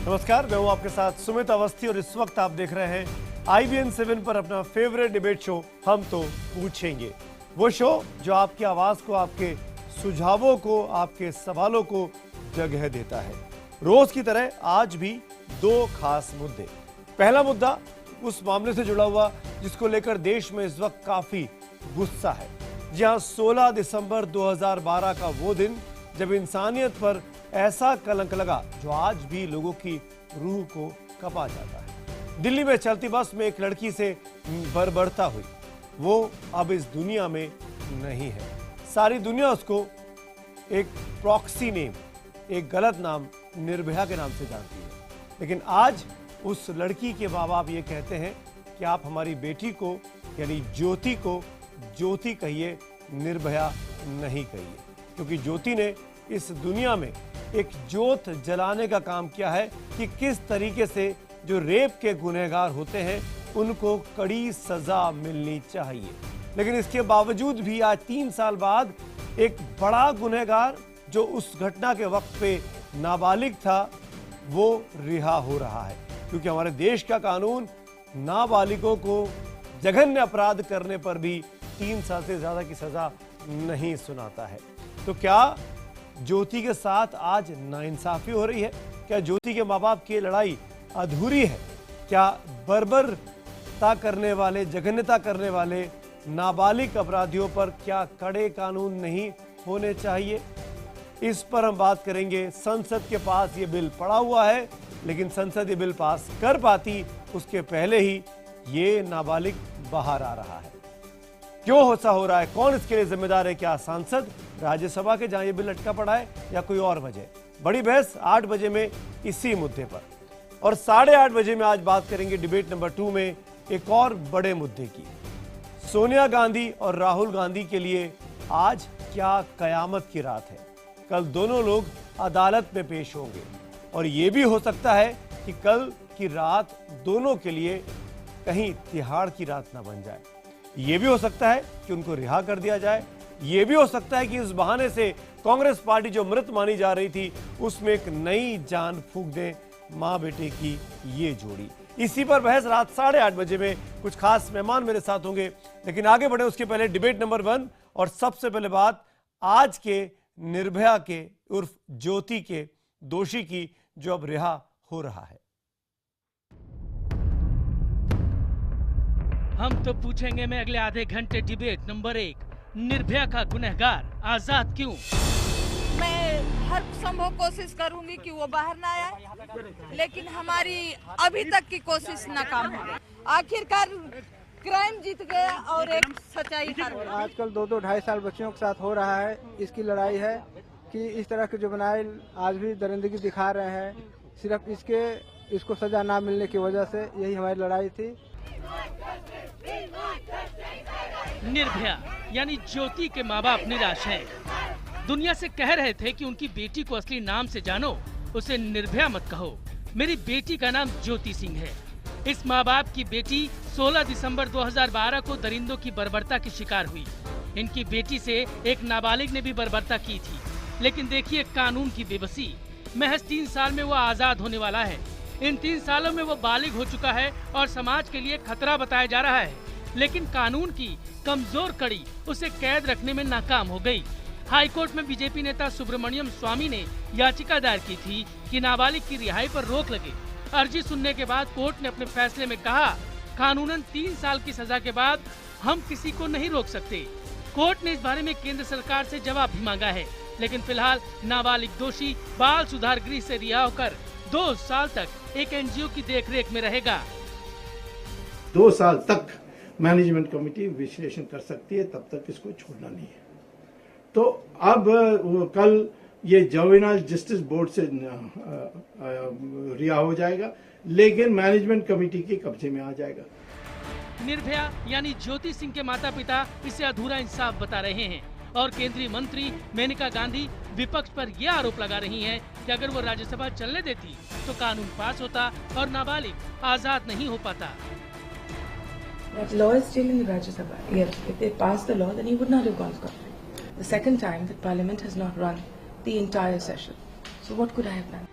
नमस्कार, मैं हूं आपके साथ सुमित अवस्थी और इस वक्त आप देख रहे हैं IBN 7 पर अपना फेवरेट डिबेट शो हम तो पूछेंगे। वो शो जो आपकी आवाज को, आपके सुझावों को, आपके सवालों को जगह देता है। रोज की तरह आज भी दो खास मुद्दे। पहला मुद्दा उस मामले से जुड़ा हुआ जिसको लेकर देश में इस वक्त काफी गुस्सा है। जहां 16 दिसंबर 2012 का वो दिन जब इंसानियत पर ऐसा कलंक लगा जो आज भी लोगों की रूह को कपा जाता है। दिल्ली में चलती बस में एक लड़की से बर्बरता हुई। वो अब इस दुनिया में नहीं है। सारी दुनिया उसको एक प्रॉक्सी नेम, एक गलत नाम निर्भया के नाम से जानती है। लेकिन आज उस लड़की के माँ बाप ये कहते हैं कि आप हमारी बेटी को यानी ज्योति को ज्योति कहिए, निर्भया नहीं कहिए, क्योंकि ज्योति ने इस दुनिया में एक ज्योत जलाने का काम किया है कि किस तरीके से जो रेप के गुनहगार होते हैं उनको कड़ी सजा मिलनी चाहिए। लेकिन इसके बावजूद भी आज 3 साल बाद एक बड़ा गुनहगार जो उस घटना के वक्त पे नाबालिग था वो रिहा हो रहा है, क्योंकि हमारे देश का कानून नाबालिगों को जघन्य अपराध करने पर भी 3 साल से ज्यादा की सजा नहीं सुनाता है। तो क्या ज्योति के साथ आज नाइंसाफी हो रही है? क्या ज्योति के माँ बाप की लड़ाई अधूरी है? क्या बर्बरता करने वाले, जघन्यता करने वाले नाबालिग अपराधियों पर क्या कड़े कानून नहीं होने चाहिए? इस पर हम बात करेंगे। संसद के पास ये बिल पड़ा हुआ है, लेकिन संसद ये बिल पास कर पाती उसके पहले ही ये नाबालिग बाहर आ रहा है। क्यों ऐसा हो रहा है? कौन इसके लिए जिम्मेदार है? क्या सांसद, राज्यसभा के जहां ये बिल अटका पड़ा है, या कोई और वजह? बड़ी बहस 8 बजे में इसी मुद्दे पर, और 8:30 बजे में आज बात करेंगे डिबेट नंबर 2 में एक और बड़े मुद्दे की। सोनिया गांधी और राहुल गांधी के लिए आज क्या कयामत की रात है। कल दोनों लोग अदालत में पेश होंगे और यह भी हो सकता है कि कल की रात दोनों के लिए कहीं तिहाड़ की रात ना बन जाए। यह भी हो सकता है कि उनको रिहा कर दिया जाए। यह भी हो सकता है कि इस बहाने से कांग्रेस पार्टी जो मृत मानी जा रही थी उसमें एक नई जान फूंक दे मां बेटे की ये जोड़ी। इसी पर बहस रात 8:30 बजे में। कुछ खास मेहमान मेरे साथ होंगे, लेकिन आगे बढ़े उसके पहले डिबेट नंबर 1। और सबसे पहले बात आज के निर्भया के उर्फ ज्योति के दोषी की जो अब रिहा हो रहा है। हम तो पूछेंगे में अगले आधे घंटे डिबेट नंबर 1, निर्भया का गुनहगार आजाद क्यों? मैं हर संभव कोशिश करूंगी कि वो बाहर ना आए, लेकिन हमारी अभी तक की कोशिश नाकाम हो गई। आखिरकार क्राइम जीत गया और एक सच्चाई हार गई। आजकल 2-2, 2.5 साल बच्चियों के साथ हो रहा है। इसकी लड़ाई है कि इस तरह के जुवेनाइल आज भी दरिंदगी दिखा रहे हैं। सिर्फ इसको सजा ना मिलने की वजह से यही हमारी लड़ाई थी। निर्भया यानी ज्योति के माँ बाप निराश हैं। दुनिया से कह रहे थे कि उनकी बेटी को असली नाम से जानो, उसे निर्भया मत कहो। मेरी बेटी का नाम ज्योति सिंह है। इस माँ बाप की बेटी 16 दिसंबर 2012 को दरिंदों की बर्बरता की शिकार हुई। इनकी बेटी से एक नाबालिग ने भी बर्बरता की थी, लेकिन देखिए कानून की बेबसी। महज 3 साल में वो आजाद होने वाला है। इन 3 सालों में वो बालिग हो चुका है और समाज के लिए खतरा बताया जा रहा है, लेकिन कानून की कमजोर कड़ी उसे कैद रखने में नाकाम हो गई। हाईकोर्ट में बीजेपी नेता सुब्रमण्यम स्वामी ने याचिका दायर की थी कि नाबालिग की रिहाई पर रोक लगे। अर्जी सुनने के बाद कोर्ट ने अपने फैसले में कहा, कानूनन 3 साल की सजा के बाद हम किसी को नहीं रोक सकते। कोर्ट ने इस बारे में केंद्र सरकार से जवाब भी मांगा है, लेकिन फिलहाल नाबालिग दोषी बाल सुधार गृह से रिहा होकर 2 साल तक एक NGO की देखरेख में रहेगा। 2 साल तक मैनेजमेंट कमेटी विश्लेषण कर सकती है, तब तक इसको छोड़ना नहीं है। तो अब कल ये जुवेनाइल जस्टिस बोर्ड से रिहा हो जाएगा, लेकिन मैनेजमेंट कमेटी के कब्जे में आ जाएगा। निर्भया यानी ज्योति सिंह के माता पिता इसे अधूरा इंसाफ बता रहे हैं और केंद्रीय मंत्री मेनका गांधी विपक्ष पर यह आरोप लगा रही हैं कि अगर वो राज्यसभा चलने देती तो कानून पास होता और नाबालिग आजाद नहीं हो पाता। That law is still in the Rajya Sabha. Yes, if they passed the law, then he would not have gone scot-free. The second time that Parliament has not run the entire session. So what could I have done?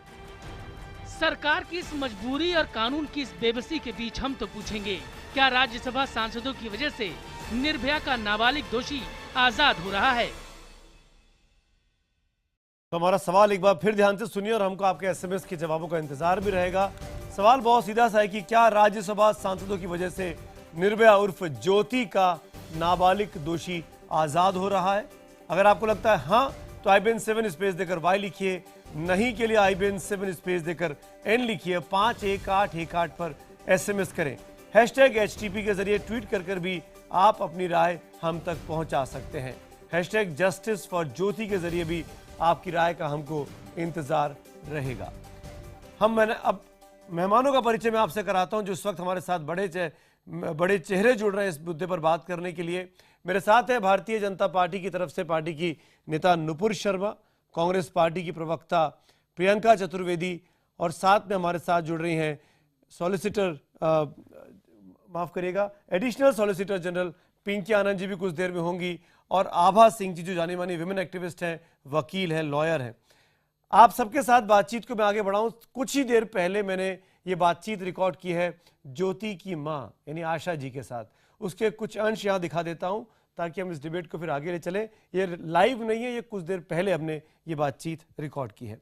सरकार की इस मजबूरी और कानून की इस बेबसी के बीच हम तो पूछेंगे, क्या राज्यसभा सांसदों की वजह से निर्भया का नाबालिग दोषी आजाद हो रहा है? तो हमारा सवाल एक बार फिर ध्यान से सुनिए और हमको आपके एसएमएस के जवाबों का इंतजार भी रहेगा। सवाल बहुत सीधा सा है कि क्या राज्यसभा सांसदों की वजह से निर्भया उर्फ ज्योति का नाबालिग दोषी आजाद हो रहा है? अगर आपको लगता है हाँ, तो IBN 7 स्पेस देकर Y लिखिए, नहीं के लिए IBN 7 स्पेस देकर N लिखिए, 51818 पर एसएमएस करें। #HTP के जरिए ट्वीट कर भी आप अपनी राय हम तक पहुंचा सकते हैं। #Justice for ज्योति के जरिए भी आपकी राय का हमको इंतजार रहेगा। मैंने अब मेहमानों का परिचय मैं आपसे कराता हूं जो इस वक्त हमारे साथ बड़े चेहरे जुड़ रहे हैं इस मुद्दे पर बात करने के लिए। मेरे साथ है भारतीय जनता पार्टी की तरफ से पार्टी की नेता नुपुर शर्मा, कांग्रेस पार्टी की प्रवक्ता प्रियंका चतुर्वेदी और साथ में हमारे साथ जुड़ रही हैं सॉलिसिटर माफ करिएगा additional solicitor general Pinky Anand ji भी कुछ देर में होंगी और आभा सिंह जी जो जानी मानी विमेन एक्टिविस्ट हैं, वकील हैं, लॉयर हैं। आप सबके साथ बातचीत को मैं आगे बढ़ाऊं, कुछ ही देर पहले मैंने ये बातचीत रिकॉर्ड की है ज्योति की मां यानी आशा जी के साथ। उसके कुछ अंश यहां दिखा देता हूं ताकि हम इस डिबेट को फिर आगे ले चलें। ये लाइव नहीं है, ये कुछ देर पहले हमने ये बातचीत रिकॉर्ड की है।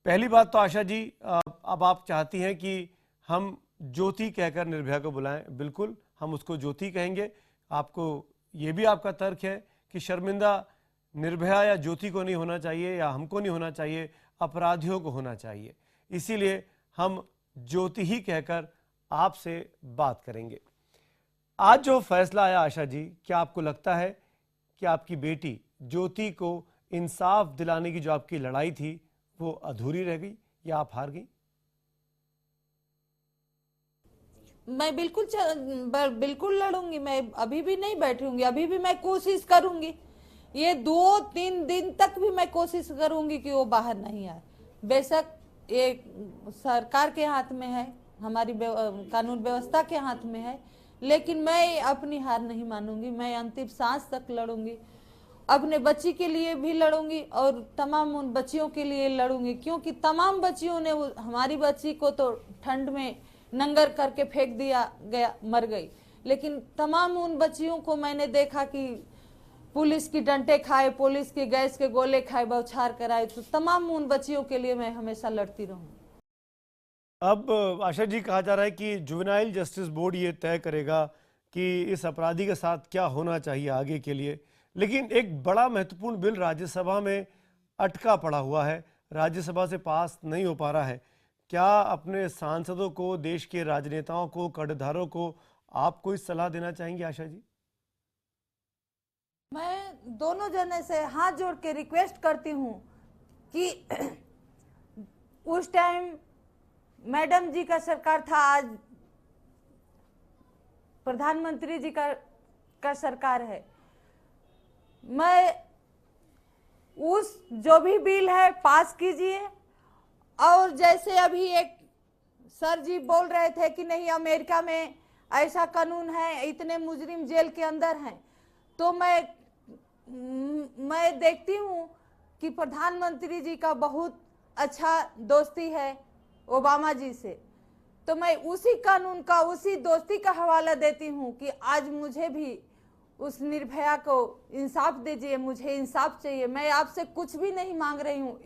पहली बात तो आशा जी, अब आप चाहती हैं कि हम ज्योति कहकर निर्भया को बुलाएं। बिल्कुल, हम उसको ज्योति कहेंगे। आपको ये भी आपका तर्क है कि शर्मिंदा निर्भया या ज्योति को नहीं होना चाहिए या हमको नहीं होना चाहिए, अपराधियों को होना चाहिए। इसीलिए हम ज्योति ही कहकर आपसे बात करेंगे। आज जो फैसला आया आशा जी, क्या आपको लगता है कि आपकी बेटी ज्योति को इंसाफ दिलाने की जो आपकी लड़ाई थी वो अधूरी रह गई या आप हार गई? मैं बिल्कुल लड़ूंगी। मैं अभी भी नहीं बैठूंगी, अभी भी मैं कोशिश करूंगी। ये 2-3 दिन तक भी मैं कोशिश करूंगी कि वो बाहर नहीं आए। बेशक ये सरकार के हाथ में है, हमारी कानून व्यवस्था के हाथ में है, लेकिन मैं अपनी हार नहीं मानूंगी। मैं अंतिम सांस तक लड़ूंगी, अपने बच्ची के लिए भी लड़ूंगी और तमाम उन बच्चियों के लिए लड़ूंगी, क्योंकि तमाम बच्चियों ने हमारी बच्ची को तो ठंड में नंगर करके फेंक दिया गया, मर गई, लेकिन तमाम उन बच्चियों को मैंने देखा कि पुलिस की डंटे खाए, पुलिस के गैस के गोले खाए, बौछार कराए। तो तमाम उन बच्चियों के लिए मैं हमेशा लड़ती रहूं। अब आशा जी, कहा जा रहा है कि जुवेनाइल जस्टिस बोर्ड ये तय करेगा कि इस अपराधी के साथ क्या होना चाहिए आगे के लिए, लेकिन एक बड़ा महत्वपूर्ण बिल राज्यसभा में अटका पड़ा हुआ है, राज्यसभा से पास नहीं हो पा रहा है। क्या अपने सांसदों को, देश के राजनेताओं को, कड़धारों को आप कोई सलाह देना चाहेंगे आशा जी? मैं दोनों जने से हाथ जोड़ के रिक्वेस्ट करती हूँ कि उस टाइम मैडम जी का सरकार था, आज प्रधानमंत्री जी का सरकार है। मैं उस जो भी बिल है पास कीजिए। और जैसे अभी एक सर जी बोल रहे थे कि नहीं अमेरिका में ऐसा कानून है, इतने मुजरिम जेल के अंदर हैं, तो मैं देखती हूँ कि प्रधानमंत्री जी का बहुत अच्छा दोस्ती है ओबामा जी से, तो मैं उसी कानून का, उसी दोस्ती का हवाला देती हूँ कि आज मुझे भी उस निर्भया को इंसाफ दीजिए, मुझे इंसाफ चाहिए। मैं आपसे कुछ भी नहीं मांग रही हूँ।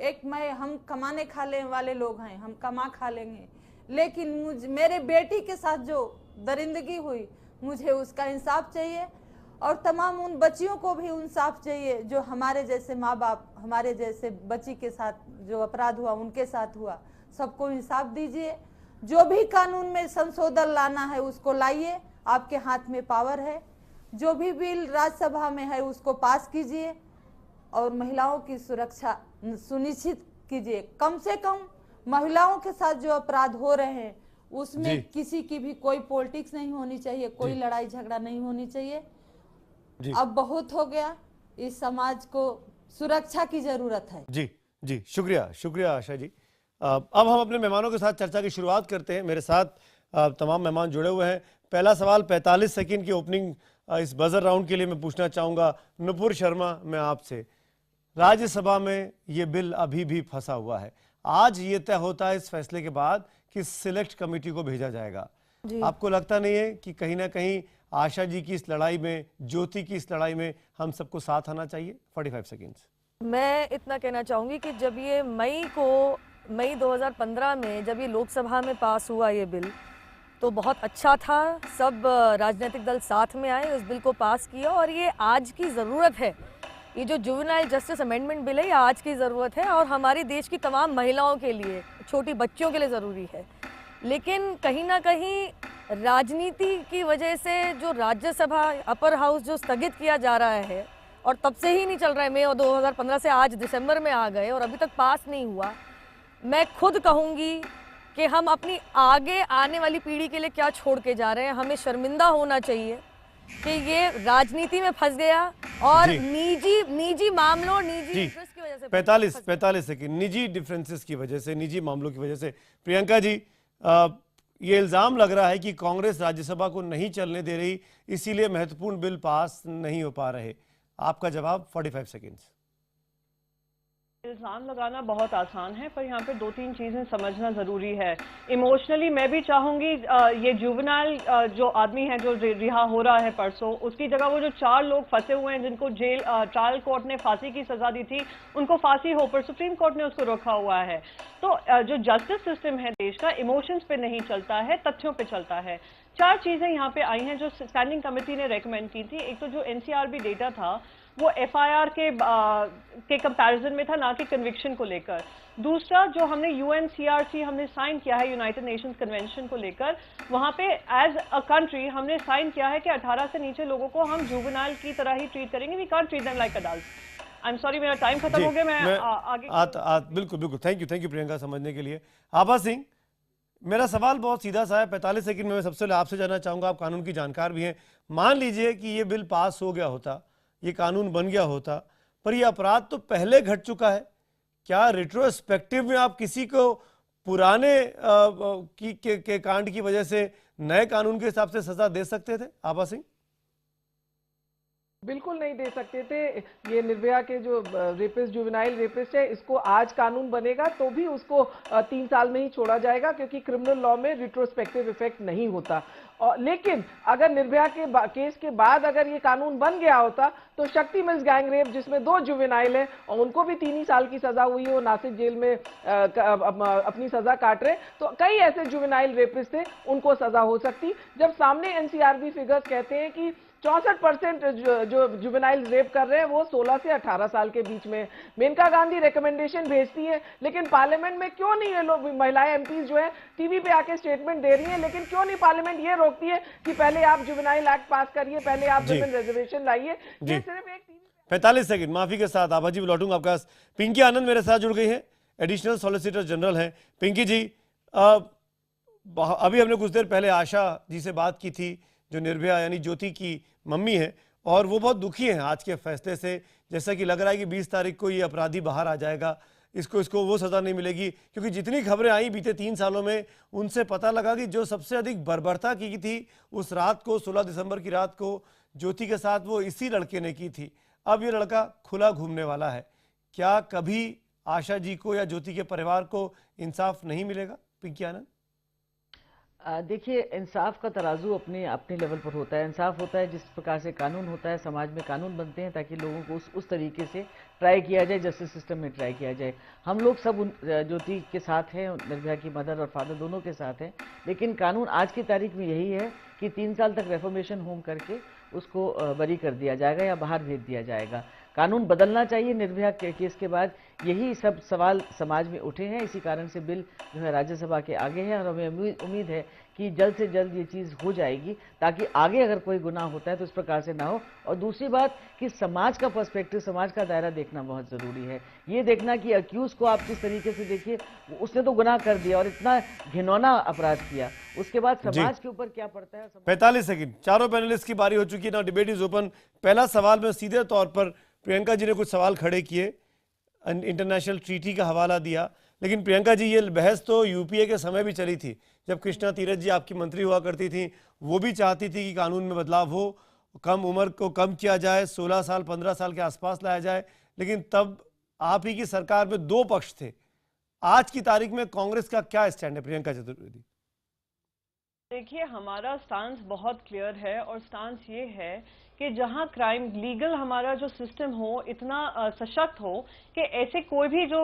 हम कमाने खाने वाले लोग हैं, हम कमा खा लेंगे, लेकिन मेरे बेटी के साथ जो दरिंदगी हुई, मुझे उसका इंसाफ चाहिए और तमाम उन बच्चियों को भी इंसाफ चाहिए जो हमारे जैसे माँ बाप, हमारे जैसे बच्ची के साथ जो अपराध हुआ उनके साथ हुआ। सबको इंसाफ दीजिए। जो भी कानून में संशोधन लाना है उसको लाइए, आपके हाथ में पावर है। जो भी बिल राज्यसभा में है उसको पास कीजिए और महिलाओं की सुरक्षा सुनिश्चित कीजिए। कम से कम महिलाओं के साथ जो अपराध हो रहे हैं उसमें किसी की भी कोई पॉलिटिक्स नहीं होनी चाहिए, कोई लड़ाई झगड़ा नहीं होनी चाहिए। अब बहुत हो गया, इस समाज को सुरक्षा की जरूरत है। जी शुक्रिया आशा जी। अब हम अपने मेहमानों के साथ चर्चा की शुरुआत करते हैं। मेरे साथ तमाम मेहमान जुड़े हुए हैं। पहला सवाल 45 सेकंड की ओपनिंग इस बजर राउंड के लिए मैं पूछना चाहूंगा नुपुर शर्मा, मैं आपसे, राज्यसभा में ये बिल अभी भी फंसा हुआ है, आज ये तय होता है इस फैसले के बाद कि सिलेक्ट कमेटी को भेजा जाएगा। आपको लगता नहीं है कि कहीं ना कहीं आशा जी की इस लड़ाई में, ज्योति की इस लड़ाई में हम सबको साथ आना चाहिए? 45 सेकेंड्स। मैं इतना कहना चाहूँगी कि जब ये मई 2015 में जब ये लोकसभा में पास हुआ ये बिल, तो बहुत अच्छा था। सब राजनीतिक दल साथ में आए, उस बिल को पास किया और ये आज की ज़रूरत है। ये जो जुवेनाइल जस्टिस अमेंडमेंट बिल है, ये आज की ज़रूरत है और हमारे देश की तमाम महिलाओं के लिए, छोटी बच्चियों के लिए ज़रूरी है। लेकिन कहीं ना कहीं राजनीति की वजह से जो राज्यसभा अपर हाउस जो स्थगित किया जा रहा है और तब से ही नहीं चल रहा है, मई 2015 से आज दिसंबर में आ गए और अभी तक पास नहीं हुआ। मैं खुद कहूँगी कि हम अपनी आगे आने वाली पीढ़ी के लिए क्या छोड़ के जा रहे हैं। हमें शर्मिंदा होना चाहिए कि ये राजनीति में फंस गया और निजी मामलों, निजी इंटरेस्ट की वजह से 45 सेकंड। निजी डिफरेंसेस की वजह से, निजी मामलों की वजह से। प्रियंका जी, ये इल्जाम लग रहा है कि कांग्रेस राज्यसभा को नहीं चलने दे रही, इसीलिए महत्वपूर्ण बिल पास नहीं हो पा रहे। आपका जवाब 45 सेकेंड्स। इल्ज़ाम लगाना बहुत आसान है, पर यहाँ पे 2-3 चीज़ें समझना ज़रूरी है। इमोशनली मैं भी चाहूँगी ये जुवेनाइल जो आदमी है जो रिहा हो रहा है परसों, उसकी जगह वो जो 4 लोग फंसे हुए हैं जिनको जेल ट्रायल कोर्ट ने फांसी की सज़ा दी थी, उनको फांसी हो, पर सुप्रीम कोर्ट ने उसको रोका हुआ है। तो जो जस्टिस सिस्टम है देश का, इमोशंस पे नहीं चलता है, तथ्यों पे चलता है। 4 चीज़ें यहाँ पे आई हैं जो स्टैंडिंग कमेटी ने रेकमेंड की थी। एक तो जो एनसीआरबी डेटा था वो एफआईआर के कंपैरिजन में था, ना कि कन्विक्शन को लेकर। दूसरा, जो हमने यूएनसीआरसी हमने साइन किया है यूनाइटेड नेशंस कन्वेंशन को लेकर, वहां पे एज अ कंट्री हमने साइन किया है कि 18 से नीचे लोगों को हम जुवेनाइल की तरह ही ट्रीट करेंगे। We can't treat them like adults. I am sorry, मेरा टाइम खत्म हो गया। मैं आगे बिल्कुल थैंक यू प्रियंका, समझने के लिए। आभा सिंह, मेरा सवाल बहुत सीधा सा है। 45 सेकंड में मैं सबसे पहले आपसे जानना चाहूंगा, आप कानून की जानकार भी हैं। मान लीजिए कि ये बिल पास हो गया होता, ये कानून बन गया होता, पर ये अपराध तो पहले घट चुका है। क्या रिट्रोस्पेक्टिव में आप किसी को पुराने के कांड की वजह से नए कानून के हिसाब से सजा दे सकते थे? आभा सिंह। बिल्कुल नहीं दे सकते थे। ये निर्भया के जो रेपिस्ट, जुवेनाइल रेपिस्ट है, इसको आज कानून बनेगा तो भी उसको 3 साल में ही छोड़ा जाएगा, क्योंकि क्रिमिनल लॉ में रिट्रोस्पेक्टिव इफेक्ट नहीं होता। और लेकिन अगर निर्भया के केस के बाद अगर ये कानून बन गया होता तो शक्ति मिल्स गैंग रेप, जिसमें 2 जुवेनाइल हैं और उनको भी 3 ही साल की सजा हुई है, वो नासिक जेल में अपनी सजा काट रहे, तो कई ऐसे जुवेनाइल रेपिस्ट थे, उनको सजा हो सकती। जब सामने एनसीआरबी फिगर्स कहते हैं कि 64% जो जुवेनाइल रेप कर रहे हैं वो 16 से 18 साल के बीच में। मेनका गांधी रिकमेंडेशन भेजती है, लेकिन पार्लियामेंट में क्यों नहीं ये लोग, महिलाएं एमपीज जो है टीवी पे आके स्टेटमेंट दे रही हैं, लेकिन क्यों नहीं पार्लियामेंट ये रोकती है कि पहले आप जुवेनाइल एक्ट पास करिए, पहले आप विमेन रिजर्वेशन लाइए। ये सिर्फ एक 45 सेकंड, माफी के साथ आभा जी लौटूंगा आपके पास। पिंकी आनंद मेरे साथ जुड़ गई हैं, एडिशनल सॉलिसिटर जनरल हैं। पिंकी जी, अभी हमने कुछ देर पहले आशा जी से बात की थी, जो निर्भया यानी ज्योति की मम्मी है, और वो बहुत दुखी हैं आज के फैसले से। जैसा कि लग रहा है कि 20 तारीख को ये अपराधी बाहर आ जाएगा, इसको वो सज़ा नहीं मिलेगी, क्योंकि जितनी खबरें आई बीते 3 सालों में, उनसे पता लगा कि जो सबसे अधिक बर्बरता की थी उस रात को, 16 दिसंबर की रात को ज्योति के साथ, वो इसी लड़के ने की थी। अब ये लड़का खुला घूमने वाला है। क्या कभी आशा जी को या ज्योति के परिवार को इंसाफ नहीं मिलेगा? पिंकी आनंद। देखिए, इंसाफ का तराजू अपने अपने लेवल पर होता है। इंसाफ होता है जिस प्रकार से कानून होता है, समाज में कानून बनते हैं ताकि लोगों को उस तरीके से ट्राई किया जाए, जस्टिस सिस्टम में ट्राई किया जाए। हम लोग सब ज्योति के साथ हैं, निर्भया की मदर और फादर दोनों के साथ हैं, लेकिन कानून आज की तारीख में यही है कि 3 साल तक रेफॉर्मेशन होम करके उसको बरी कर दिया जाएगा या बाहर भेज दिया जाएगा। कानून बदलना चाहिए। निर्भया के केस के बाद यही सब सवाल समाज में उठे हैं, इसी कारण से बिल जो है राज्यसभा के आगे है और हमें उम्मीद है कि जल्द से जल्द ये चीज़ हो जाएगी, ताकि आगे अगर कोई गुनाह होता है तो इस प्रकार से ना हो। और दूसरी बात कि समाज का पर्सपेक्टिव, समाज का दायरा देखना बहुत ज़रूरी है। ये देखना कि अक्यूज़ को आप किस तरीके से देखिए, उसने तो गुनाह कर दिया और इतना घिनौना अपराध किया, उसके बाद समाज के ऊपर क्या पड़ता है। 45 सेकंड, चारों पैनलिस्ट की बारी हो चुकी है ना, डिबेट इज ओपन। पहला सवाल में सीधे तौर पर प्रियंका जी ने कुछ सवाल खड़े किए, इंटरनेशनल ट्रीटी का हवाला दिया, लेकिन प्रियंका जी ये बहस तो यूपीए के समय भी चली थी, जब कृष्णा तीरथ जी आपकी मंत्री हुआ करती थी। वो भी चाहती थी कि कानून में बदलाव हो, कम उम्र को कम किया जाए, 16 साल 15 साल के आसपास लाया जाए, लेकिन तब आप ही की सरकार में 2 पक्ष थे। आज की तारीख में कांग्रेस का क्या स्टैंड है प्रियंका चतुर्वेदी? देखिए, हमारा स्टांस बहुत क्लियर है और स्टांस ये है कि जहां क्राइम लीगल हमारा जो सिस्टम हो इतना सशक्त हो कि ऐसे कोई भी जो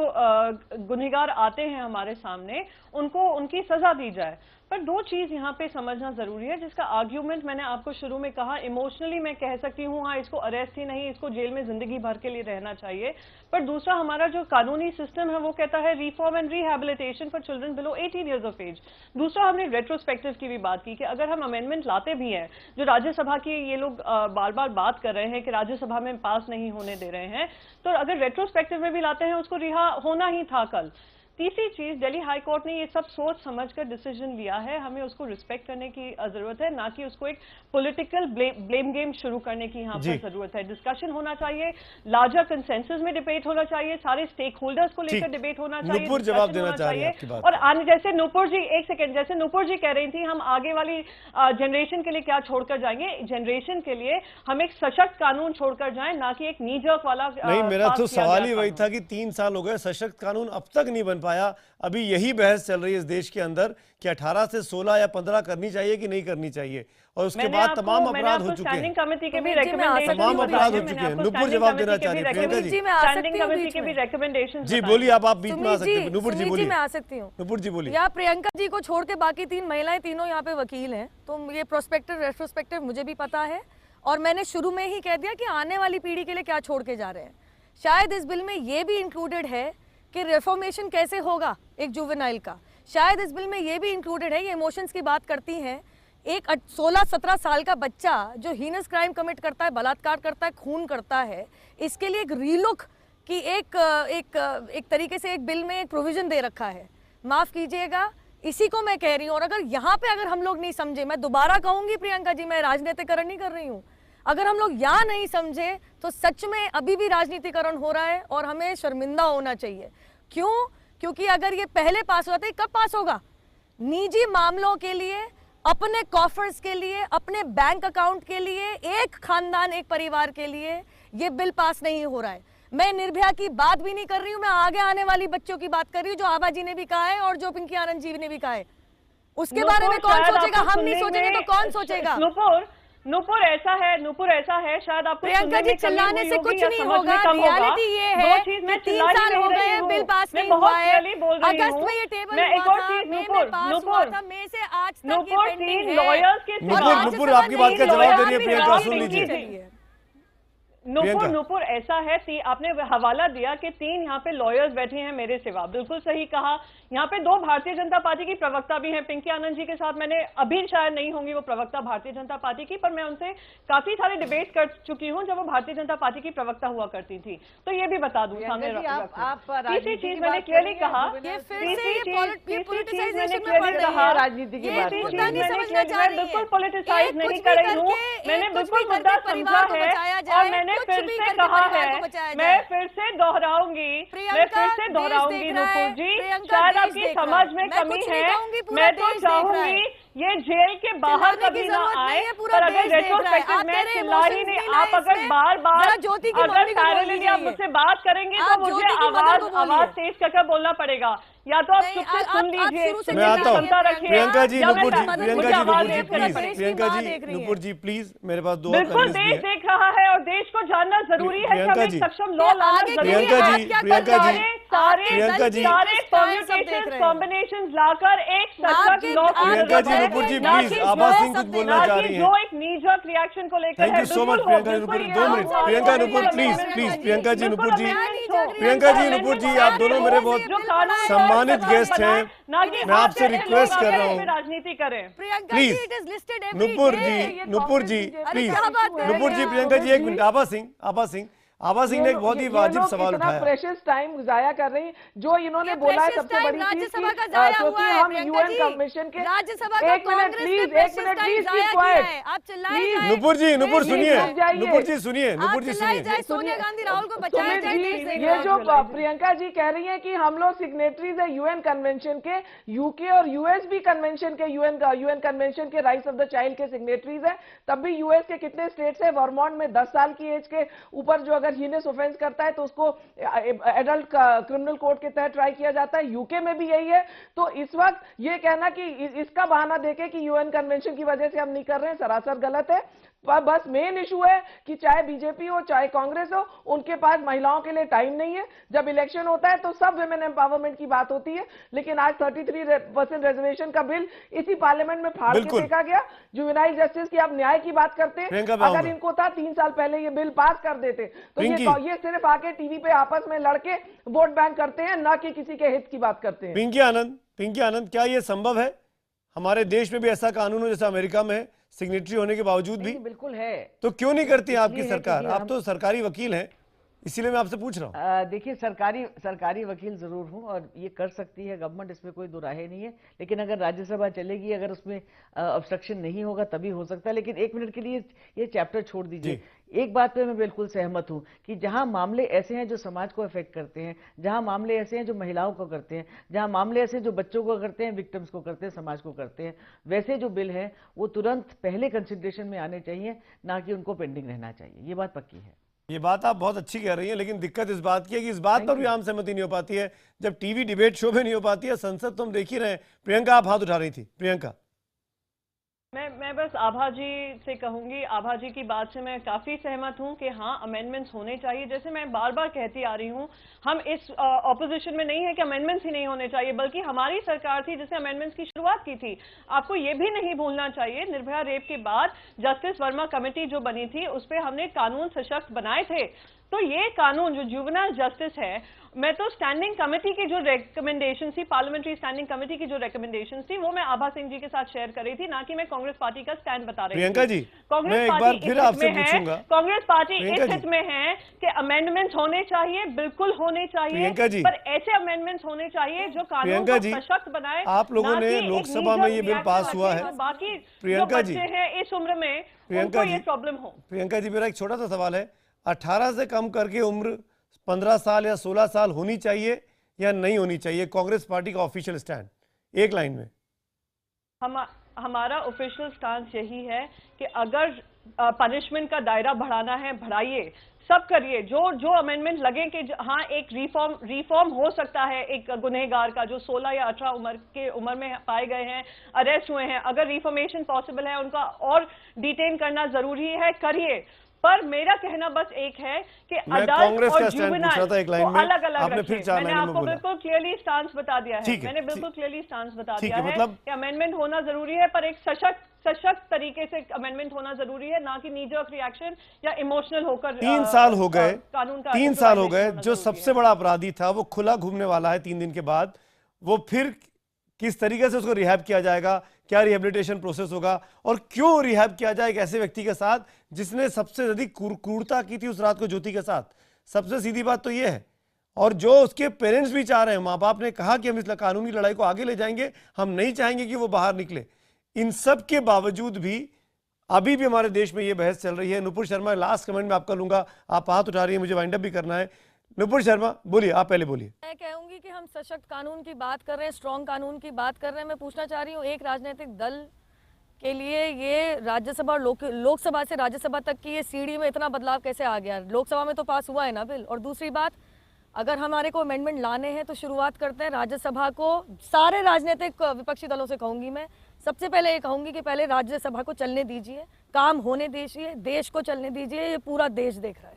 गुनहगार आते हैं हमारे सामने उनको उनकी सजा दी जाए। पर दो चीज यहाँ पे समझना जरूरी है, जिसका आर्ग्यूमेंट मैंने आपको शुरू में कहा, इमोशनली मैं कह सकती हूँ हाँ इसको अरेस्ट ही नहीं, इसको जेल में जिंदगी भर के लिए रहना चाहिए। पर दूसरा हमारा जो कानूनी सिस्टम है वो कहता है reform and rehabilitation for children below 18 years of age. दूसरा हमने रेट्रोस्पेक्टिव की भी बात की कि अगर हम अमेंडमेंट लाते भी हैं, जो राज्यसभा की ये लोग बार बार बात कर रहे हैं कि राज्यसभा में पास नहीं होने दे रहे हैं, तो अगर रेट्रोस्पेक्टिव में भी लाते हैं उसको रिहा होना ही था कल। तीसरी चीज, दिल्ली हाई कोर्ट ने ये सब सोच समझकर डिसीजन लिया है, हमें उसको रिस्पेक्ट करने की जरूरत है, ना कि उसको एक पॉलिटिकल ब्लेम गेम शुरू करने की यहाँ पर जरूरत है। डिस्कशन होना चाहिए, लार्जर कंसेंसस में डिबेट होना चाहिए, सारे स्टेक होल्डर्स को लेकर डिबेट होना चाहिए, जवाब देना चाहिए। और आने जैसे नूपुर जी, एक सेकेंड, जैसे नूपुर जी कह रही थी हम आगे वाली जनरेशन के लिए क्या छोड़कर जाएंगे, जनरेशन के लिए हम एक सशक्त कानून छोड़कर जाएं, ना कि एक नीजक वाला। नहीं, मेरा तो सवाल ही वही था कि 3 साल हो गए, सशक्त कानून अब तक नहीं बन पाया। अभी यही बहस चल रही है इस देश के अंदर कि 18 से 16 या 15 करनी चाहिए कि नहीं करनी चाहिए, और उसके बाद तमाम अपराध हो चुके हैं, कमेटी के भी रिकमेंडेशन, तमाम अपराध हो चुके हैं। नुपुर जवाब देना चाह रही है प्रियंका जी। स्टैंडिंग कमेटी के भी रिकमेंडेशन। जी बोलिए, आप बीच में आ सकते हैं। नुपुर जी बोलिए। मैं आ सकती हूँ? नुपुर जी बोलिए। यहाँ प्रियंका जी को छोड़ के बाकी 3 महिलाएं तीनों यहाँ पे वकील हैं, तो ये प्रोस्पेक्टिव रेट्रोस्पेक्टिव मुझे भी पता है, और मैंने शुरू में ही कह दिया कि आने वाली पीढ़ी के लिए क्या छोड़ के जा रहे हैं। शायद इस बिल में ये भी इंक्लूडेड है कि रिफॉर्मेशन कैसे होगा एक जुवेनाइल का, शायद इस बिल में ये भी इंक्लूडेड है। ये इमोशंस की बात करती हैं, एक 16-17 साल का बच्चा जो हीनस क्राइम कमिट करता है, बलात्कार करता है, खून करता है, इसके लिए एक रीलुक की एक तरीके से एक बिल में एक प्रोविजन दे रखा है। माफ कीजिएगा, इसी को मैं कह रही हूँ। और अगर यहाँ पे अगर हम लोग नहीं समझे, मैं दोबारा कहूंगी प्रियंका जी, मैं राजनीतिकरण नहीं कर रही हूँ, अगर हम लोग यहाँ नहीं समझे तो सच में अभी भी राजनीतिकरण हो रहा है और हमें शर्मिंदा होना चाहिए। क्यों? क्योंकि अगर ये पहले पास हुआ था, कब पास होगा? निजी मामलों के लिए, अपने कॉफर्स के लिए, अपने बैंक अकाउंट के लिए, एक खानदान, एक परिवार के लिए ये बिल पास नहीं हो रहा है। मैं निर्भया की बात भी नहीं कर रही हूँ, मैं आगे आने वाली बच्चों की बात कर रही हूँ, जो आबा जी ने भी कहा है और जो पिंकी आनंद जी ने भी कहा है। उसके बारे में कौन सोचेगा? हम नहीं सोचेंगे तो कौन सोचेगा? नूपुर ऐसा है, शायद आपको प्रियंका जी चिल्लाने से कुछ नहीं होगा। रियलिटी ये है कि 3 साल हो गए, बिल पास नहीं हुआ है। अगस्त में ये टेबल हुआ था, मई में पास हुआ था, मई से आज तक ये पेंडिंग है। नूपुर आपकी बात का जवाब दे रही है प्रियंका, सुन लीजिए। नूपुर ऐसा है, आपने हवाला दिया कि 3 यहाँ पे लॉयर्स बैठे हैं मेरे सिवा, बिल्कुल सही कहा। यहाँ पे 2 भारतीय जनता पार्टी की प्रवक्ता भी हैं, पिंकी आनंद जी के साथ मैंने, अभी शायद नहीं होंगी वो प्रवक्ता भारतीय जनता पार्टी की, पर मैं उनसे काफी सारे डिबेट कर चुकी हूँ जब वो भारतीय जनता पार्टी की प्रवक्ता हुआ करती थी, तो ये भी बता दूं सामने। तीसरी चीज मैंने क्लियरली कहा, बिल्कुल पॉलिटिसाइज नहीं कर रही हूँ, मैंने बिल्कुल मुद्दा समझा है और मैंने फिर से कहा है, मैं फिर से दोहराऊंगी नूपुर जी, शायद आपकी समझ में कमी है। मैं तो चाहूंगी ये जेल के बाहर कभी ना आए, पर अगर रेट्रोस्पेक्टिव में चिल्ला ही नहीं, आप अगर बार-बार अगर पैरेलली आप मुझसे बात करेंगे तो मुझे आवाज तेज करके बोलना पड़ेगा, या तो आप चुप से सुन लीजिए। मैं आता हूँ प्रियंका जी, नुपुर जी प्लीज, मेरे पास 2 बिल्कुल देश देख रहा है और देश को जानना जरूरी है कि हमें सक्षम लॉ लाना जरूरी है। सारे कॉम्बिनेशन लाकर एक सशक्त लॉ, नुपुर जी प्लीज, आभा सिंह कुछ बोलना चाह रही हैं। जो एक नीजक रिएक्शन को लेकर, thank you so much Priyanka ji. Nupur 2 minute, Priyanka Nupur please, Priyanka ji Nupur ji, आप दोनों मेरे बहुत सम्मानित गेस्ट हैं, मैं आपसे रिक्वेस्ट कर रहा हूँ राजनीति करें please. Nupur ji please, Nupur ji, Priyanka ji 1 minute. Abha Singh ने एक बहुत ही वाजिब सवाल उठाया। प्रेशियस टाइम जाया कर रही, जो इन्होंने बोला है सबसे बड़ी चीज, क्योंकि हम यूएन कमीशन के, एक मिनट प्लीज, नुपुर सुनिए। सोनिया गांधी राहुल को बचाया जाए। ये जो प्रियंका जी कह रही है कि हम लोग सिग्नेटरीज है यूएन कन्वेंशन के, यूके और यूएस भी कन्वेंशन के, यूएन कन्वेंशन के राइट्स ऑफ द चाइल्ड के सिग्नेटरीज है, तब भी यूएस के कितने स्टेट्स है, वर्मोंट में 10 साल की एज के ऊपर जो अगर अगर हीनियस ऑफेंस करता है तो उसको एडल्ट क्रिमिनल कोड के तहत ट्राई किया जाता है। यूके में भी यही है। तो इस वक्त ये कहना कि इसका बहाना देके कि यूएन कन्वेंशन की वजह से हम नहीं कर रहे हैं, सरासर गलत है। बस मेन इशू है कि चाहे बीजेपी हो चाहे कांग्रेस हो, उनके पास महिलाओं के लिए टाइम नहीं है। जब इलेक्शन होता है तो सब विमेन एम्पावरमेंट की बात होती है, लेकिन आज 33% रिजर्वेशन का बिल इसी पार्लियामेंट में फाड़ के देखा गया। जुवेनाइल जस्टिस की आप न्याय की बात करते हैं, अगर इनको था 3 साल पहले ये बिल पास कर देते तो ये सिर्फ आके टीवी पे आपस में लड़के वोट बैंक करते हैं, ना कि किसी के हित की बात करते हैं। पिंकी आनंद, क्या ये संभव है हमारे देश में भी ऐसा कानून हो जैसा अमेरिका में है, सिग्नेटरी होने के बावजूद भी? बिल्कुल है। तो क्यों नहीं करती आपकी सरकार? आप तो सरकारी वकील हैं, इसीलिए मैं आपसे पूछ रहा हूँ। देखिए, सरकारी वकील जरूर हूँ और ये कर सकती है गवर्नमेंट, इसमें कोई दुराहे नहीं है। लेकिन अगर राज्यसभा चलेगी, अगर उसमें ऑब्स्ट्रक्शन नहीं होगा तभी हो सकता है। लेकिन 1 मिनट के लिए ये चैप्टर छोड़ दीजिए। एक बात पे मैं बिल्कुल सहमत हूं कि जहां मामले ऐसे हैं जो समाज को अफेक्ट करते हैं, जहां मामले ऐसे हैं जो महिलाओं को करते हैं, जहां मामले ऐसे जो बच्चों को करते हैं, विक्टिम्स को करते हैं, समाज को करते हैं, वैसे जो बिल हैं वो तुरंत पहले कंसिडरेशन में आने चाहिए, ना कि उनको पेंडिंग रहना चाहिए। ये बात पक्की है। ये बात आप बहुत अच्छी कह रही हैं, लेकिन दिक्कत इस बात की है कि इस बात पर भी आम सहमति नहीं हो पाती है। जब टीवी डिबेट शो में नहीं हो पाती है, संसद तो हम देख ही रहे हैं। प्रियंका, आप हाथ उठा रही थी। प्रियंका, मैं बस आभा जी से कहूंगी, आभा जी की बात से मैं काफी सहमत हूं कि हाँ, अमेंडमेंट्स होने चाहिए। जैसे मैं बार बार कहती आ रही हूं, हम इस ऑपोजिशन में नहीं है कि अमेंडमेंट्स ही नहीं होने चाहिए, बल्कि हमारी सरकार थी जिसने अमेंडमेंट्स की शुरुआत की थी। आपको ये भी नहीं भूलना चाहिए, निर्भया रेप के बाद जस्टिस वर्मा कमेटी जो बनी थी, उस पर हमने कानून सशक्त बनाए थे। तो ये कानून जो जुवेनाइल जस्टिस है, मैं तो स्टैंडिंग कमेटी की जो रिकमेंडेशन थी, पार्लियामेंट्री स्टैंडिंग कमेटी की जो रिकमेंडेशन थी, वो मैं आभा सिंह जी के साथ शेयर कर रही थी, ना कि मैं कांग्रेस पार्टी का स्टैंड बता रही थी। प्रियंका जी, मैं एक बार फिर आपसे पूछूंगा, कांग्रेस पार्टी इस हित में है कि अमेंडमेंट्स होने चाहिए, बिल्कुल होने चाहिए, पर ऐसे अमेंडमेंट्स होने चाहिए जो कानून को सशक्त बनाए। आप लोगों ने लोकसभा में ये बिल पास हुआ है, बाकी प्रियंका जी हैं इस उम्र में, उनको ये प्रॉब्लम हो। प्रियंका जी, मेरा एक छोटा सा सवाल है, 18 से कम करके उम्र 15 साल या 16 साल होनी चाहिए या नहीं होनी चाहिए? कांग्रेस पार्टी का ऑफिशियल स्टैंड एक लाइन में। हमारा ऑफिशियल स्टैंड यही है कि अगर पनिशमेंट का दायरा बढ़ाना है, बढ़ाइए, सब करिए, जो अमेंडमेंट लगे कि हाँ एक रिफॉर्म हो सकता है एक गुनहगार का जो 16 या 18 उम्र में पाए गए हैं, अरेस्ट हुए हैं, अगर रिफॉर्मेशन पॉसिबल है, उनका और डिटेन करना जरूरी है, करिए। पर मेरा कहना बस एक है कि अडल्ट और जुवेनाइल को अलग अलग रखें। मैंने आपको बिल्कुल क्लियरली स्टांस बता दिया है, मैंने बिल्कुल क्लियरली स्टांस बता दिया है कि अमेंडमेंट होना जरूरी है, पर एक सशक्त तरीके से अमेंडमेंट होना जरूरी है, ना कि नी जर्क रिएक्शन या इमोशनल होकर। 3 साल हो गए, कानून का 3 साल हो गए। जो सबसे बड़ा अपराधी था वो खुला घूमने वाला है 3 दिन के बाद। वो फिर किस तरीके से उसको रिहैब किया जाएगा, क्या रिहेबिलिटेशन प्रोसेस होगा, और क्यों रिहैब किया जाए एक ऐसे व्यक्ति के साथ जिसने सबसे अधिक क्रूरता की थी उस रात को ज्योति के साथ? सबसे सीधी बात तो ये है। और जो उसके पेरेंट्स भी चाह रहे हैं, माँ बाप ने कहा कि हम इस कानूनी लड़ाई को आगे ले जाएंगे, हम नहीं चाहेंगे कि वो बाहर निकले। इन सब के बावजूद भी अभी भी हमारे देश में ये बहस चल रही है। नुपुर शर्मा, लास्ट कमेंट में आपका लूंगा, आप हाथ उठा रही है, मुझे वाइंड अप भी करना है। नुपुर शर्मा बोलिए, आप पहले बोलिए। मैं कहूंगी कि हम सशक्त कानून की बात कर रहे हैं, स्ट्रॉन्ग कानून की बात कर रहे हैं। मैं पूछना चाह रही हूँ, एक राजनीतिक दल के लिए ये राज्यसभा और लोकसभा से राज्यसभा तक की ये सीढ़ी में इतना बदलाव कैसे आ गया? लोकसभा में तो पास हुआ है ना बिल। और दूसरी बात, अगर हमारे को अमेंडमेंट लाने हैं तो शुरुआत करते हैं राज्यसभा को। सारे राजनीतिक विपक्षी दलों से कहूंगी, मैं सबसे पहले ये कहूंगी कि पहले राज्यसभा को चलने दीजिए, काम होने दीजिए, देश को चलने दीजिए, ये पूरा देश देख रहा है।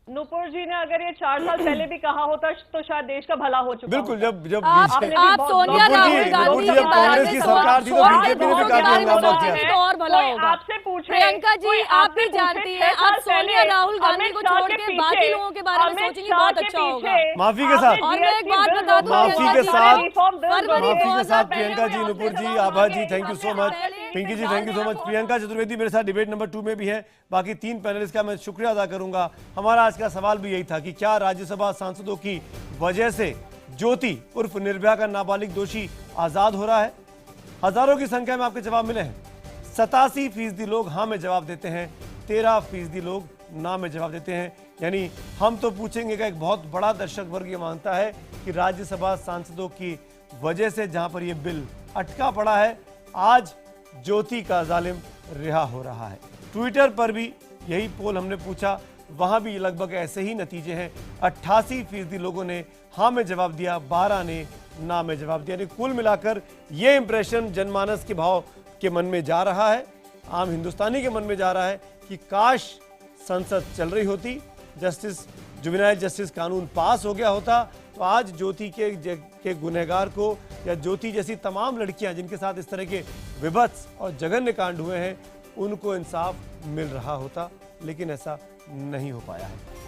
नुपुर जी ने अगर ये 4 साल पहले भी कहा होता तो शायद देश का भला हो चुका। बिल्कुल, जब आप सोनिया राहुल गांधी जब कांग्रेस की सरकार थी तो बीजेपी ने भी काफी हंगामा किया। और भला होगा। आपसे पूछे प्रियंका जी, आप भी जानती है, आप सोनिया राहुल गांधी को छोड़ के बाकी लोगों के बारे में सोचेंगी, बहुत अच्छा होगा। माफी के साथ, और मैं एक बात बता दूं, माफी के साथ Priyanka ji, Nupur ji, Abha ji, thank you so much. Pinky ji, thank you so much. Priyanka Chaturvedi मेरे साथ डिबेट नंबर 2 में भी है। बाकी 3 पैनलिस्ट का मैं शुक्रिया अदा करूंगा। हमारा आज का सवाल भी यही था कि क्या राज्यसभा सांसदों की वजह से ज्योति उर्फ निर्भया का नाबालिग दोषी आजाद हो रहा है? हजारों की संख्या में आपके जवाब मिले हैं। 87% लोग हाँ में जवाब देते हैं, 13% लोग ना में जवाब देते हैं। यानी हम तो पूछेंगे का एक बहुत बड़ा दर्शक वर्ग ये मानता है कि राज्यसभा सांसदों की वजह से जहां पर यह बिल अटका पड़ा है, आज ज्योति का जालिम रिहा हो रहा है। ट्विटर पर भी यही पोल हमने पूछा, वहां भी लगभग ऐसे ही नतीजे हैं। 88% लोगों ने हाँ में जवाब दिया, 12 ने ना में जवाब दिया। यानी कुल मिलाकर ये इंप्रेशन जनमानस के भाव के मन में जा रहा है, आम हिंदुस्तानी के मन में जा रहा है कि काश संसद चल रही होती, जुवेनाइल जस्टिस कानून पास हो गया होता, तो आज ज्योति के गुनहगार को या ज्योति जैसी तमाम लड़कियां जिनके साथ इस तरह के विभत्स और जघन्य कांड हुए हैं, उनको इंसाफ मिल रहा होता। लेकिन ऐसा नहीं हो पाया है।